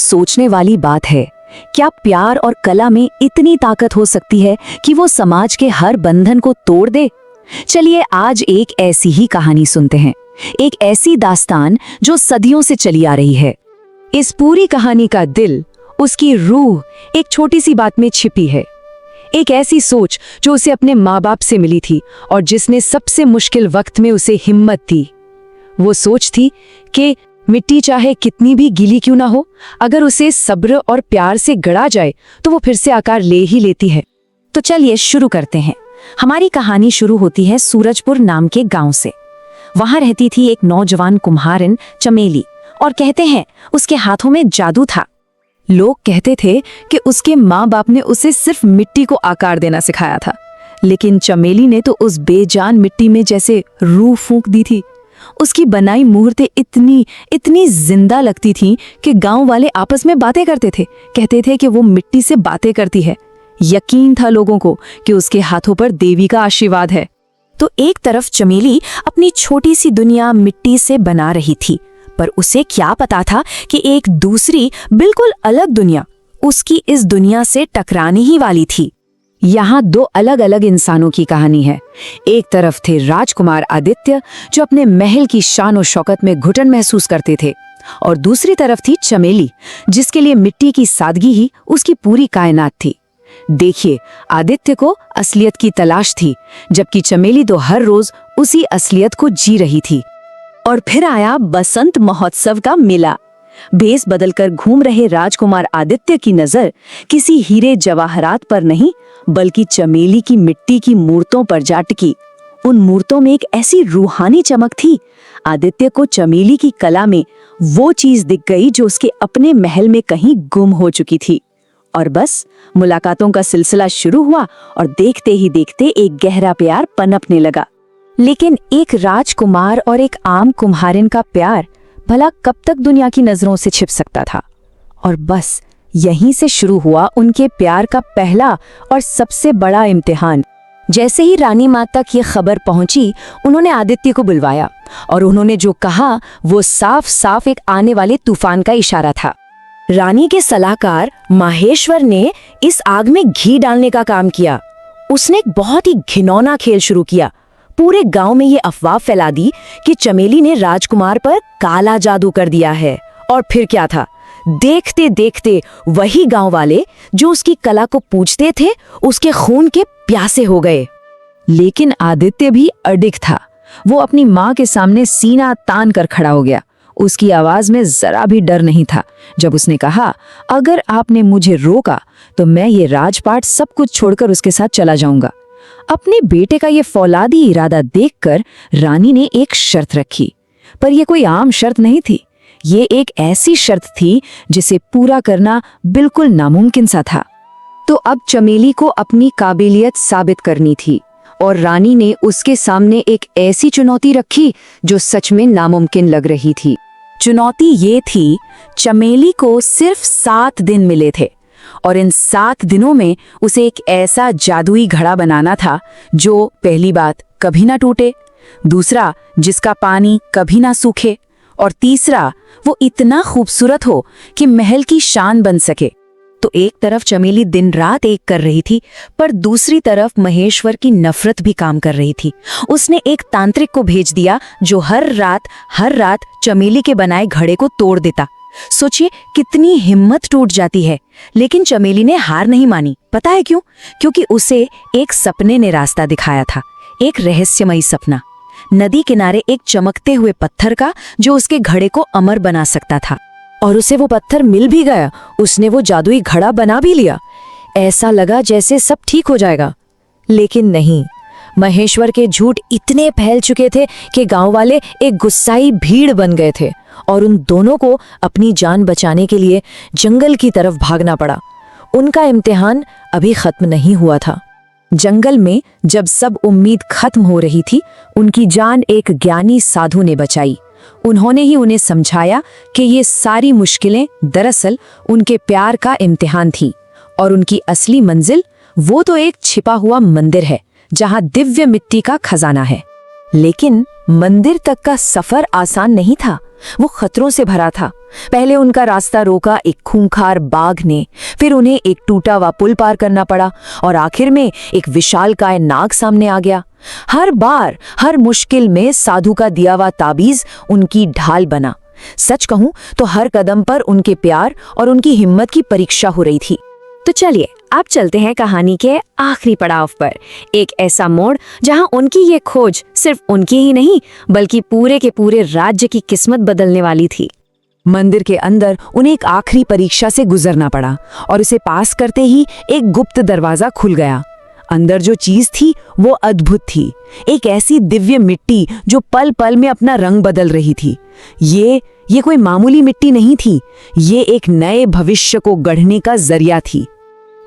सोचने वाली बात है। क्या प्यार और कला में इतनी ताकत हो सकती है कि वो समाज के हर बंधन को तोड़ दे? चलिए आज एक ऐसी ही कहानी सुनते हैं, एक ऐसी दास्तान जो सदियों से चली आ रही है। इस पूरी कहानी का दिल, उसकी रूह एक छोटी सी बात में छिपी है। एक ऐसी सोच जो उसे अपने माँ बाप से मिली थी और जिसने सबसे मुश्किल वक्त में उसे हिम्मत दी। वो सोच थी कि मिट्टी चाहे कितनी भी गीली क्यों ना हो, अगर उसे सब्र और प्यार से गढ़ा जाए तो वो फिर से आकार ले ही लेती है। तो चलिए शुरू करते हैं। हमारी कहानी शुरू होती है सूरजपुर नाम के गांव से। वहां रहती थी एक नौजवान कुम्हारिन चमेली, और कहते हैं उसके हाथों में जादू था। लोग कहते थे कि उसके माँ बाप ने उसे सिर्फ मिट्टी को आकार देना सिखाया था, लेकिन चमेली ने तो उस बेजान मिट्टी में जैसे रूह फूंक दी थी। उसकी बनाई मूर्तें इतनी जिंदा लगती थीं कि गांव वाले आपस में बातें करते थे, कहते थे कि वो मिट्टी से बातें करती है। यकीन था लोगों को कि उसके हाथों पर देवी का आशीर्वाद है। तो एक तरफ चमेली अपनी छोटी सी दुनिया मिट्टी से बना रही थी, पर उसे क्या पता था कि एक दूसरी बिल्कुल अलग दुनिया उसकी इस दुनिया से टकराने ही वाली थी। यहाँ दो अलग अलग इंसानों की कहानी है। एक तरफ थे राजकुमार आदित्य, जो अपने महल की शान और शौकत में घुटन महसूस करते थे, और दूसरी तरफ थी चमेली, जिसके लिए मिट्टी की सादगी ही उसकी पूरी कायनात थी। देखिए, आदित्य को असलियत की तलाश थी, जबकि चमेली तो हर रोज उसी असलियत को जी रही थी। और फिर आया बसंत महोत्सव का मेला। भेस बदलकर घूम रहे राजकुमार आदित्य की नजर किसी हीरे जवाहरात पर नहीं, बल्कि चमेली की मिट्टी की मूर्तों पर जा टिकी। उन मूर्तों में एक ऐसी रूहानी चमक थी। आदित्य को चमेली की कला में वो चीज दिख गई जो उसके अपने महल में कहीं गुम हो चुकी थी। और बस मुलाकातों का सिलसिला शुरू हुआ और देखते ही देखते एक गहरा प्यार पनपने लगा। लेकिन एक राजकुमार और एक आम कुम्हारिन का प्यार भला कब तक दुनिया की नजरों से छिप सकता था? और बस यहीं से शुरू हुआ उनके प्यार का पहला और सबसे बड़ा इम्तिहान। जैसे ही रानी माँ तक ये खबर पहुंची, उन्होंने आदित्य को बुलवाया, और उन्होंने जो कहा वो साफ साफ एक आने वाले तूफान का इशारा था। रानी के सलाहकार माहेश्वर ने इस आग में घी डालने का काम किया। उसने एक बहुत ही घिनौना खेल शुरू किया। पूरे गांव में ये अफवाह फैला दी कि चमेली ने राजकुमार पर काला जादू कर दिया है। और फिर क्या था, देखते देखते वही गांव वाले जो उसकी कला को पूजते थे, उसके खून के प्यासे हो गए। लेकिन आदित्य भी अडिग था। वो अपनी माँ के सामने सीना तान कर खड़ा हो गया। उसकी आवाज में जरा भी डर नहीं था जब उसने कहा, अगर आपने मुझे रोका तो मैं ये राजपाट सब कुछ छोड़कर उसके साथ चला जाऊंगा। अपने बेटे का ये फौलादी इरादा देखकर रानी ने एक शर्त रखी, पर यह कोई आम शर्त नहीं थी। ये एक ऐसी शर्त थी जिसे पूरा करना बिल्कुल नामुमकिन सा था। तो अब चमेली को अपनी काबिलियत साबित करनी थी, और रानी ने उसके सामने एक ऐसी चुनौती रखी जो सच में नामुमकिन लग रही थी। चुनौती ये थी, चमेली को सिर्फ 7 दिन मिले थे, और इन 7 दिनों में उसे एक ऐसा जादुई घड़ा बनाना था जो पहली बात कभी ना टूटे, दूसरा जिसका पानी कभी ना सूखे, और तीसरा वो इतना खूबसूरत हो कि महल की शान बन सके। तो एक तरफ चमेली दिन रात एक कर रही थी, पर दूसरी तरफ महेश्वर की नफरत भी काम कर रही थी। उसने एक तांत्रिक को भेज दिया जो हर रात चमेली के बनाए घड़े को तोड़ देता। सोचिए कितनी हिम्मत टूट जाती है। लेकिन चमेली ने हार नहीं मानी। पता है क्यों? क्योंकि उसे एक सपने ने रास्ता दिखाया था, एक रहस्यमयी सपना। नदी किनारे एक चमकते हुए पत्थर का जो उसके घड़े को अमर बना सकता था। और उसे वो पत्थर मिल भी गया। उसने वो जादुई घड़ा बना भी लिया। ऐसा लगा जैसे सब ठीक हो जाएगा, लेकिन नहीं। महेश्वर के झूठ इतने फैल चुके थे कि गांव वाले एक गुस्साई भीड़ बन गए थे, और उन दोनों को अपनी जान बचाने के लिए जंगल की तरफ भागना पड़ा। उनका इम्तिहान अभी खत्म नहीं हुआ था। जंगल में जब सब उम्मीद खत्म हो रही थी, उनकी जान एक ज्ञानी साधु ने बचाई। उन्होंने ही उन्हें समझाया कि ये सारी मुश्किलें दरअसल उनके प्यार का इम्तिहान थी, और उनकी असली मंजिल वो तो एक छिपा हुआ मंदिर है जहां दिव्य मिट्टी का खजाना है। लेकिन मंदिर तक का सफर आसान नहीं था। वो खतरों से भरा था। पहले उनका रास्ता रोका एक खूंखार बाघ ने, फिर उन्हें एक टूटा हुआ पुल पार करना पड़ा और आखिर में एक विशालकाय नाग सामने आ गया। हर बार हर मुश्किल में साधु का दिया हुआ ताबीज उनकी ढाल बना। सच कहूं तो हर कदम पर उनके प्यार और उनकी हिम्मत की परीक्षा हो रही थी। तो चलिए अब चलते हैं कहानी के आखिरी पड़ाव पर, एक ऐसा मोड़ जहां उनकी ये खोज सिर्फ उनकी ही नहीं बल्कि पूरे के पूरे राज्य की किस्मत बदलने वाली थी। मंदिर के अंदर उन्हें एक आखिरी परीक्षा से गुजरना पड़ा और उसे पास करते ही एक गुप्त दरवाजा खुल गया। अंदर जो चीज थी वो अद्भुत थी, एक ऐसी दिव्य मिट्टी जो पल पल में अपना रंग बदल रही थी। ये कोई मामूली मिट्टी नहीं थी, ये एक नए भविष्य को गढ़ने का जरिया थी।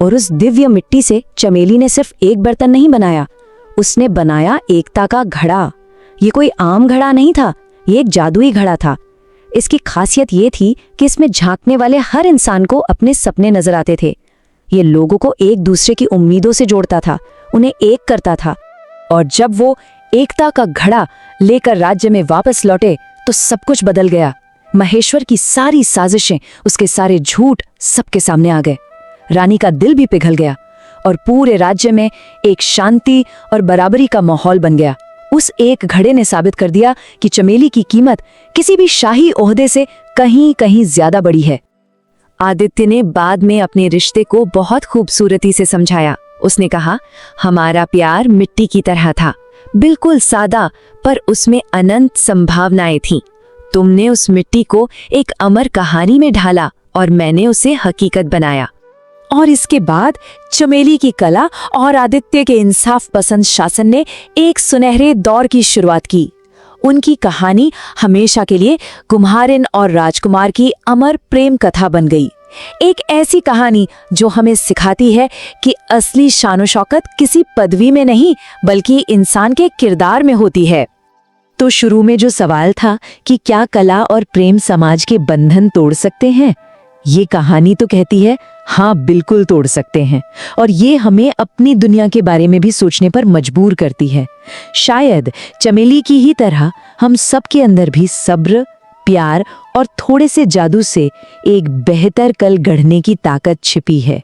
और उस दिव्य मिट्टी से चमेली ने सिर्फ एक बर्तन नहीं बनाया, उसने बनाया एकता का घड़ा। ये कोई आम घड़ा नहीं था, ये एक जादुई घड़ा था। इसकी खासियत ये थी कि इसमें झांकने वाले हर इंसान को अपने सपने नजर आते थे। ये लोगों को एक दूसरे की उम्मीदों से जोड़ता था, उन्हें एक करता था। और जब वो एकता का घड़ा लेकर राज्य में वापस लौटे तो सब कुछ बदल गया। महेश्वर की सारी साजिशें, उसके सारे झूठ सबके सामने आ गए। रानी का दिल भी पिघल गया और पूरे राज्य में एक शांति और बराबरी का माहौल बन गया। उस एक घड़े ने साबित कर दिया कि चमेली की कीमत किसी भी शाही ओहदे से कहीं कहीं ज्यादा बड़ी है। आदित्य ने बाद में अपने रिश्ते को बहुत खूबसूरती से समझाया। उसने कहा, हमारा प्यार मिट्टी की तरह था, बिल्कुल सादा, पर उसमें अनंत संभावनाएं थीं। तुमने उस मिट्टी को एक अमर कहानी में ढाला और मैंने उसे हकीकत बनाया। और इसके बाद चमेली की कला और आदित्य के इंसाफ पसंद शासन ने एक सुनहरे दौर की शुरुआत की। उनकी कहानी हमेशा के लिए कुम्हारिन और राजकुमार की अमर प्रेम कथा बन गई। एक ऐसी कहानी जो हमें सिखाती है कि असली शान और शौकत किसी पदवी में नहीं बल्कि इंसान के किरदार में होती है। तो शुरू में जो सवाल था कि क्या कला और प्रेम समाज के बंधन तोड़ सकते हैं, ये कहानी तो कहती है हाँ, बिल्कुल तोड़ सकते हैं। और ये हमें अपनी दुनिया के बारे में भी सोचने पर मजबूर करती है। शायद चमेली की ही तरह हम सब के अंदर भी सब्र, प्यार और थोड़े से जादू से एक बेहतर कल गढ़ने की ताकत छिपी है।